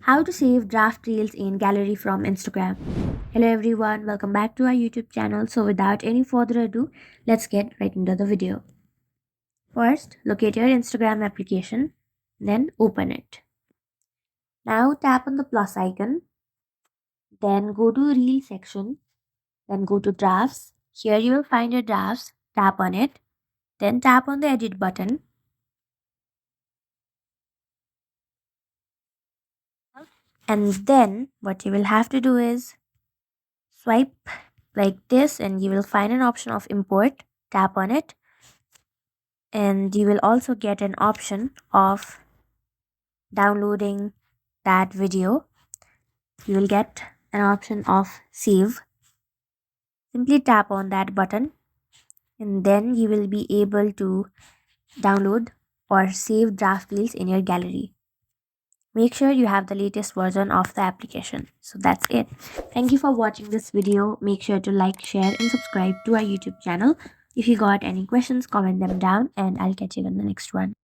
How to save draft reels in gallery from Instagram. Hello everyone, welcome back to our YouTube channel. So without any further ado, let's get right into the video. First, locate your Instagram application, then open it. Now tap on the plus icon, then go to reel section, then go to drafts. Here you will find your drafts, tap on it, then tap on the edit button, and then what you will have to do is swipe like this and you will find an option of import. Tap on it and you will also get an option of downloading that video. You will get an option of save. Simply tap on that button and then you will be able to download or save draft reels in your gallery. Make sure you have the latest version of the application. So that's it. Thank you for watching this video. Make sure to like, share and subscribe to our YouTube channel. If you got any questions, comment them down and I'll catch you in the next one.